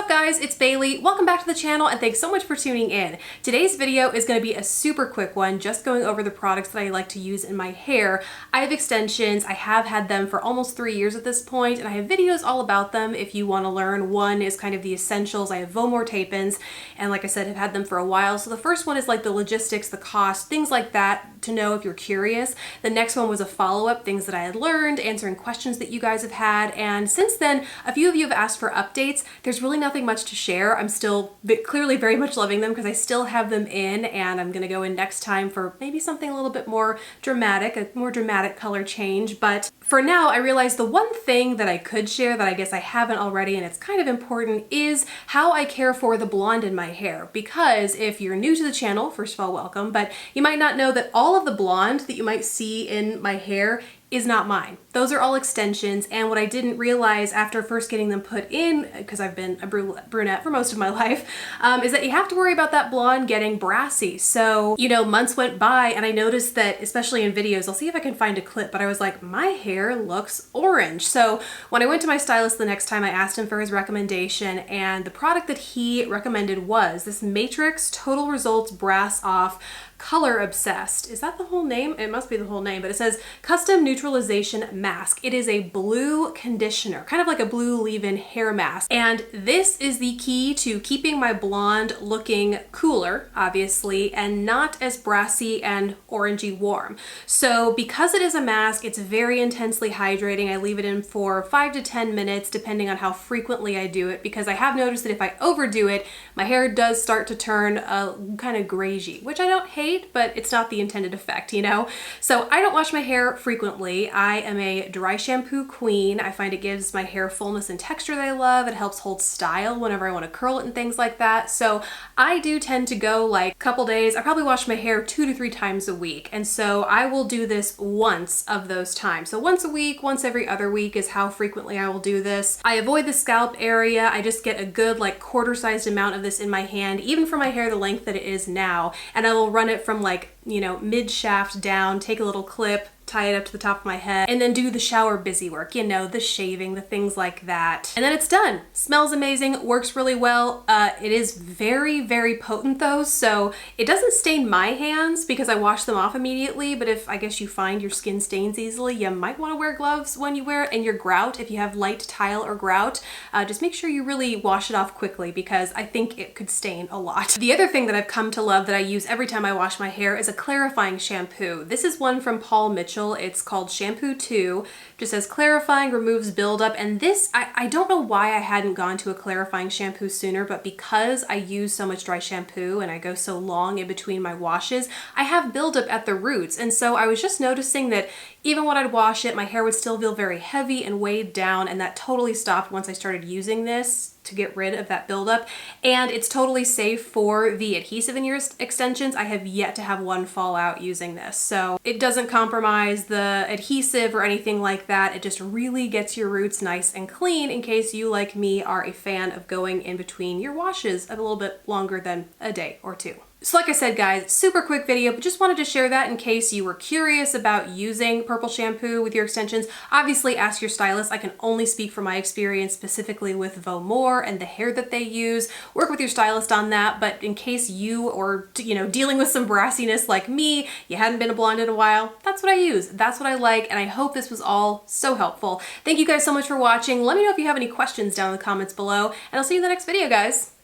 up guys, it's Bailey. Welcome back to the channel and thanks so much for tuning in. Today's video is going to be a super quick one, just going over the products that I like to use in my hair. I have extensions. I have had them for almost 3 years at this point, and I have videos all about them if you want to learn. One is kind of the essentials. I have Vomore tape-ins, and like I said, I've had them for a while. So the first one is like the logistics, the cost, things like that to know if you're curious. The next one was a follow-up, things that I had learned, answering questions that you guys have had, and since then, a few of you have asked for updates. There's really nothing much to share. I'm still clearly very much loving them because I still have them in, and I'm gonna go in next time for maybe something a little bit more dramatic, a more dramatic color change. But for now, I realized the one thing that I could share that I guess I haven't already, and it's kind of important, is how I care for the blonde in my hair. Because if you're new to the channel, first of all, welcome, but you might not know that all of the blonde that you might see in my hair is not mine. Those are all extensions, and what I didn't realize after first getting them put in, because I've been a brunette for most of my life, is that you have to worry about that blonde getting brassy. So, you know, months went by and I noticed that, especially in videos, I'll see if I can find a clip, but I was like, my hair looks orange. So when I went to my stylist the next time, I asked him for his recommendation, and the product that he recommended was this Matrix Total Results Brass Off Color Obsessed. Is that the whole name? It must be the whole name, but it says Custom Neutralization Mask. It is a blue conditioner, kind of like a blue leave-in hair mask. And this is the key to keeping my blonde looking cooler, obviously, and not as brassy and orangey warm. So because it is a mask, it's very intensely hydrating. I leave it in for 5 to 10 minutes, depending on how frequently I do it, because I have noticed that if I overdo it, my hair does start to turn kind of grayy, which I don't hate, but it's not the intended effect, you know? So I don't wash my hair frequently. I am a dry shampoo queen. I find it gives my hair fullness and texture that I love. It helps hold style whenever I want to curl it and things like that. So I do tend to go like a couple days. I probably wash my hair 2 to 3 times a week. And so I will do this once of those times. So once a week, once every other week is how frequently I will do this. I avoid the scalp area. I just get a good like quarter-sized amount of this in my hand, even for my hair the length that it is now. And I will run it from like, you know, mid shaft down, take a little clip, tie it up to the top of my head, and then do the shower busy work, you know, the shaving, the things like that. And then it's done. Smells amazing, works really well. It is very, very potent though, so it doesn't stain my hands because I wash them off immediately, but if I guess you find your skin stains easily, you might want to wear gloves when you wear it, and your grout, if you have light tile or grout, just make sure you really wash it off quickly because I think it could stain a lot. The other thing that I've come to love that I use every time I wash my hair is a clarifying shampoo. This is one from Paul Mitchell. It's called Shampoo 2. Just says clarifying, removes buildup, and this, I don't know why I hadn't gone to a clarifying shampoo sooner, but because I use so much dry shampoo and I go so long in between my washes, I have buildup at the roots. And so I was just noticing that even when I'd wash it, my hair would still feel very heavy and weighed down, and that totally stopped once I started using this to get rid of that buildup. And it's totally safe for the adhesive in your extensions. I have yet to have one fall out using this. So it doesn't compromise the adhesive or anything like that. It just really gets your roots nice and clean in case you, like me, are a fan of going in between your washes a little bit longer than a day or two. So like I said, guys, super quick video, but just wanted to share that in case you were curious about using purple shampoo with your extensions. Obviously, ask your stylist. I can only speak from my experience specifically with Vomore and the hair that they use. Work with your stylist on that, but in case you or, you know, dealing with some brassiness like me, you hadn't been a blonde in a while, that's what I use. That's what I like, and I hope this was all so helpful. Thank you guys so much for watching. Let me know if you have any questions down in the comments below, and I'll see you in the next video, guys.